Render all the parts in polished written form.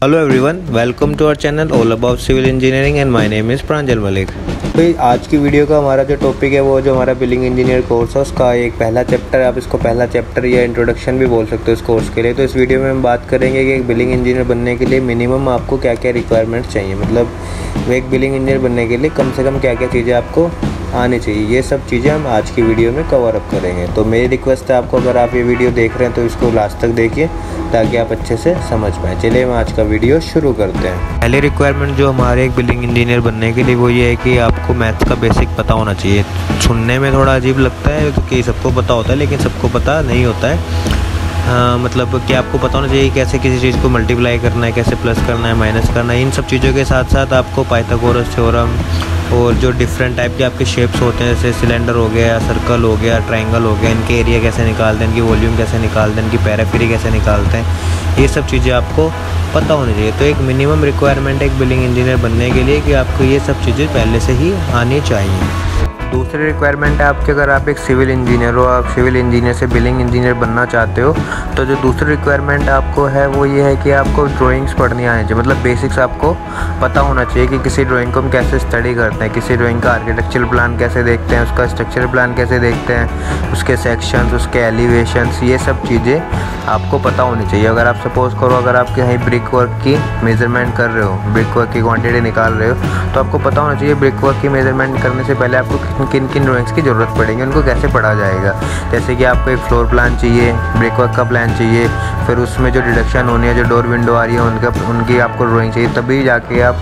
Hello everyone, welcome to our channel all about civil engineering and my name is Pranjal Malik. तो आज की video का हमारा जो टॉपिक है वो जो हमारा बिलिंग इंजीनियर कोर्स है उसका एक पहला चैप्टर है। आप इसको पहला चैप्टर या इंट्रोडक्शन भी बोल सकते हो इस कोर्स के लिए। तो इस वीडियो में हम बात करेंगे कि एक बिलिंग इंजीनियर बनने के लिए मिनिमम आपको क्या क्या रिक्वायरमेंट्स चाहिए, मतलब एक बिलिंग इंजीनियर बनने के लिए कम से कम क्या क्या चीज़ें आपको आनी चाहिए। ये सब चीज़ें हम आज की वीडियो में कवर अप करेंगे। तो मेरी रिक्वेस्ट है आपको, अगर आप ये वीडियो देख रहे हैं तो इसको लास्ट तक देखिए ताकि आप अच्छे से समझ पाएँ। चलिए हम आज का वीडियो शुरू करते हैं। पहले रिक्वायरमेंट जो हमारे एक बिलिंग इंजीनियर बनने के लिए वो ये है कि आपको मैथ्स का बेसिक पता होना चाहिए। सुनने में थोड़ा अजीब लगता है कि सबको पता होता है, लेकिन सबको पता नहीं होता है। मतलब कि आपको पता होना चाहिए कैसे किसी चीज़ को मल्टीप्लाई करना है, कैसे प्लस करना है, माइनस करना है। इन सब चीज़ों के साथ साथ आपको पाइथागोरस थ्योरम और जो डिफरेंट टाइप के आपके शेप्स होते हैं, जैसे सिलेंडर हो गया, सर्कल हो गया, ट्रायंगल हो गया, इनके एरिया कैसे निकालते हैं, इनकी वॉल्यूम कैसे निकालते हैं, इनकी पैराफेरी कैसे निकालते हैं, ये सब चीज़ें आपको पता होनी चाहिए। तो एक मिनिमम रिक्वायरमेंट है एक बिलिंग इंजीनियर बनने के लिए कि आपको ये सब चीज़ें पहले से ही आनी चाहिए। दूसरी रिक्वायरमेंट है आपके, अगर आप एक सिविल इंजीनियर हो, आप सिविल इंजीनियर से बिलिंग इंजीनियर बनना चाहते हो, तो जो दूसरी रिक्वायरमेंट आपको है वो ये है कि आपको ड्राइंग्स पढ़नी आनी चाहिए। मतलब बेसिक्स आपको पता होना चाहिए कि किसी ड्राइंग को हम कैसे स्टडी करते हैं, किसी ड्राइंग का आर्किटेक्चरल प्लान कैसे देखते हैं, उसका स्ट्रक्चरल प्लान कैसे देखते हैं, उसके सेक्शंस, उसके एलिवेशंस, ये सब चीज़ें आपको पता होनी चाहिए। अगर आप सपोज़ करो अगर आप कहीं ब्रिक वर्क की मेजरमेंट कर रहे हो, ब्रिक वर्क की क्वांटिटी निकाल रहे हो, तो आपको पता होना चाहिए ब्रिक वर्क की मेजरमेंट करने से पहले आपको किन किन ड्राइंग्स की ज़रूरत पड़ेगी, उनको कैसे पढ़ा जाएगा। जैसे कि आपको एक फ्लोर प्लान चाहिए, ब्रिक वर्क का प्लान चाहिए, फिर उसमें जो डिडक्शन होनी है, जो डोर विंडो आ रही है उनकी आपको ड्राइंग चाहिए, तभी जाके आप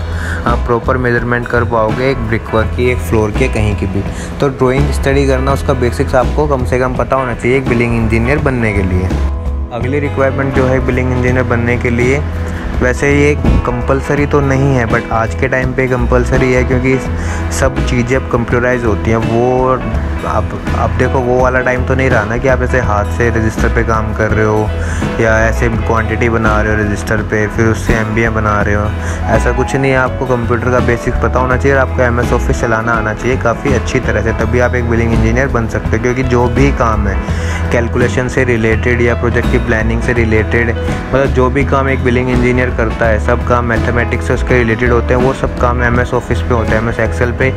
प्रॉपर मेजरमेंट कर पाओगे एक ब्रिक वर्क की, एक फ्लोर के, कहीं की भी। तो ड्राइंग स्टडी करना, उसका बेसिक्स आपको कम से कम पता होना चाहिए एक बिलिंग इंजीनियर बनने के लिए। अगली रिक्वायरमेंट जो है बिलिंग इंजीनियर बनने के लिए, वैसे ये कंपलसरी तो नहीं है बट आज के टाइम पे कंपलसरी है, क्योंकि सब चीज़ें अब कंप्यूटराइज होती हैं। वो आप देखो वो वाला टाइम तो नहीं रहा ना कि आप ऐसे हाथ से रजिस्टर पे काम कर रहे हो या ऐसे क्वांटिटी बना रहे हो रजिस्टर पे, फिर उससे एमबीए बना रहे हो। ऐसा कुछ नहीं है। आपको कंप्यूटर का बेसिक पता होना चाहिए और आपको एमएस ऑफिस चलाना आना चाहिए काफ़ी अच्छी तरह से, तभी आप एक बिलिंग इंजीनियर बन सकते हो। क्योंकि जो भी काम है कैलकुलेशन से रिलेटेड या प्रोजेक्ट की प्लानिंग से रिलेटेड, मतलब जो भी काम एक बिलिंग इंजीनियर करता है, सब काम मैथमेटिक्स से उसके रिलेटेड होते हैं। वो सब काम एमएस ऑफिस पे होते हैं, एमएस एक्सेल पे,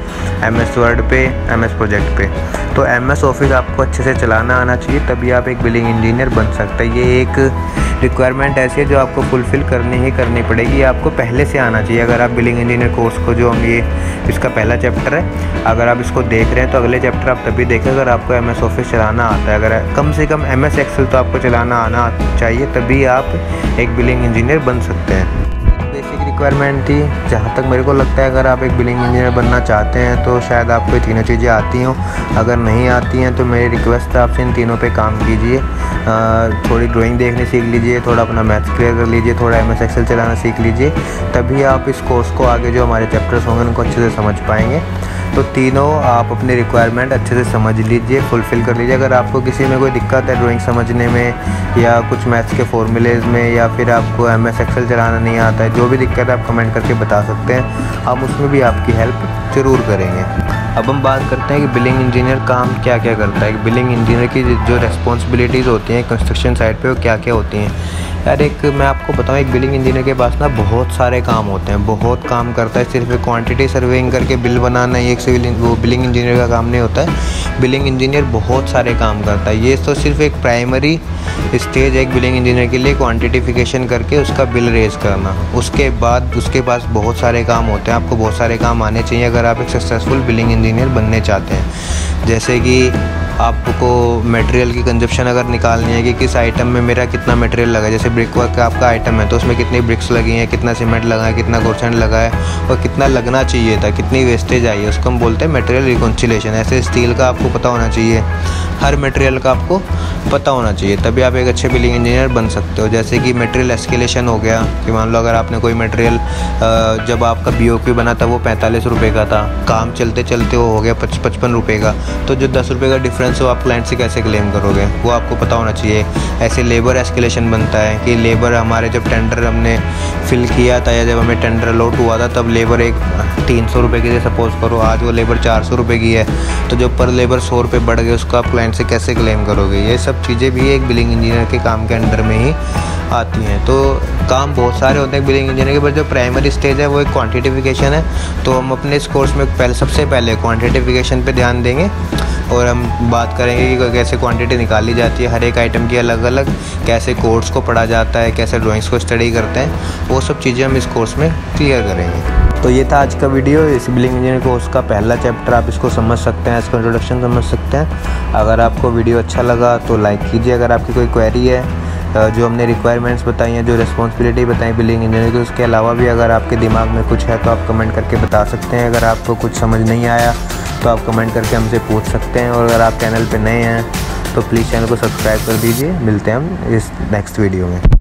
एमएस वर्ड पे, एमएस प्रोजेक्ट पे। तो एमएस ऑफिस आपको अच्छे से चलाना आना चाहिए, तभी आप एक बिलिंग इंजीनियर बन सकते हैं। ये एक रिक्वायरमेंट ऐसी है जो आपको फुलफ़िल करनी पड़ेगी, आपको पहले से आना चाहिए। अगर आप बिलिंग इंजीनियर कोर्स को, जो हम ये इसका पहला चैप्टर है, अगर आप इसको देख रहे हैं तो अगले चैप्टर आप तभी देखें अगर आपको एमएस ऑफिस चलाना आता है। अगर कम से कम एमएस एक्सेल तो आपको चलाना आना चाहिए, तभी आप एक बिलिंग इंजीनियर बन सकते हैं। बेसिक रिक्वायरमेंट थी, जहाँ तक मेरे को लगता है अगर आप एक बिलिंग इंजीनियर बनना चाहते हैं तो शायद आपको ये तीनों चीज़ें आती हों। अगर नहीं आती हैं तो मेरी रिक्वेस्ट है आपसे इन तीनों पे काम कीजिए। थोड़ी ड्राइंग देखनी सीख लीजिए, थोड़ा अपना मैथ्स क्लियर कर लीजिए, थोड़ा एमएस एक्सेल चलाना सीख लीजिए, तभी आप इस कोर्स को आगे जो हमारे चैप्टर्स होंगे उनको अच्छे से समझ पाएंगे। तो तीनों आप अपनी रिक्वायरमेंट अच्छे से समझ लीजिए, फुलफ़िल कर लीजिए। अगर आपको किसी में कोई दिक्कत है ड्राइंग समझने में या कुछ मैथ्स के फॉर्मूलेज़ में, या फिर आपको एमएस एक्सेल चलाना नहीं आता है, जो भी दिक्कत है आप कमेंट करके बता सकते हैं, हम उसमें भी आपकी हेल्प ज़रूर करेंगे। अब हम बात करते हैं कि बिलिंग इंजीनियर काम क्या क्या करता है। बिलिंग इंजीनियर की जो रिस्पॉन्सिबिलिटीज़ होती हैं कंस्ट्रक्शन साइट पे, वो क्या क्या होती हैं। यार एक मैं आपको बताऊं, एक बिलिंग इंजीनियर के पास ना बहुत सारे काम होते हैं, बहुत काम करता है। सिर्फ क्वांटिटी सर्वेइंग करके बिल बनाना ये एक बिलिंग इंजीनियर का काम नहीं होता है। बिलिंग इंजीनियर बहुत सारे काम करता है। ये तो सिर्फ एक प्राइमरी स्टेज है एक बिलिंग इंजीनियर के लिए, क्वांटिटिफिकेशन करके उसका बिल रेज करना। उसके बाद उसके पास बहुत सारे काम होते हैं। आपको बहुत सारे काम आने चाहिए अगर आप एक सक्सेसफुल बिलिंग इंजीनियर बनने चाहते हैं। जैसे कि आपको मटेरियल की कंजप्शन अगर निकालनी है कि किस आइटम में मेरा कितना मटेरियल लगा है। जैसे ब्रिक वर्क का आपका आइटम है तो उसमें कितनी ब्रिक्स लगी हैं, कितना सीमेंट लगा है, कितना गोरसेंट लगा है और कितना लगना चाहिए था, कितनी वेस्टेज आई है, उसको हम बोलते हैं मटेरियल रिकॉन्सिलेशन। ऐसे स्टील का आपको पता होना चाहिए, हर मटेरियल का आपको पता होना चाहिए, तभी आप एक अच्छे बिलिंग इंजीनियर बन सकते हो। जैसे कि मटेरियल एस्केलेशन हो गया कि मान लो अगर आपने कोई मटेरियल जब आपका बीओक्यू बना था वो 45 रुपये का था, काम चलते चलते वो हो गया 55 रुपये का, तो जो 10 रुपये का डिफरेंस हो आप क्लाइंट से कैसे क्लेम करोगे, वो आपको पता होना चाहिए। ऐसे लेबर एस्केलेशन बनता है कि लेबर हमारे जब टेंडर हमने फिल किया था या जब हमें टेंडर अलॉट हुआ था तब लेबर एक 300 रुपये की, सपोज़ करो आज वो लेबर 400 रुपये की है, तो जो पर लेबर 100 रुपये बढ़ गए उसको आप क्लाइंट से कैसे क्लेम करोगे। ये सब चीज़ें भी एक बिलिंग इंजीनियर के काम के अंडर में ही आती हैं। तो काम बहुत सारे होते हैं बिलिंग इंजीनियरिंग के, पर जो प्राइमरी स्टेज है वो एक क्वांटिटिफिकेशन है। तो हम अपने इस कोर्स में सबसे पहले क्वांटिटिफिकेशन पे ध्यान देंगे और हम बात करेंगे कि कैसे क्वांटिटी निकाली जाती है, हर एक आइटम की अलग अलग, कैसे कोड्स को पढ़ा जाता है, कैसे ड्राइंग्स को स्टडी करते हैं, वो सब चीज़ें हम इस कोर्स में क्लियर करेंगे। तो ये था आज का वीडियो। इस बिलिंग इंजीनियरिंग कोर्स का पहला चैप्टर आप इसको समझ सकते हैं, इसका इंट्रोडक्शन समझ सकते हैं। अगर आपको वीडियो अच्छा लगा तो लाइक कीजिए। अगर आपकी कोई क्वेरी है, जो हमने रिक्वायरमेंट्स बताई हैं, जो रिस्पॉन्सिबिलिटी बताई बिलिंग इंजीनियरिंग की, उसके अलावा भी अगर आपके दिमाग में कुछ है तो आप कमेंट करके बता सकते हैं। अगर आपको कुछ समझ नहीं आया तो आप कमेंट करके हमसे पूछ सकते हैं। और अगर आप चैनल पे नए हैं तो प्लीज़ चैनल को सब्सक्राइब कर दीजिए। मिलते हैं हम इस नेक्स्ट वीडियो में।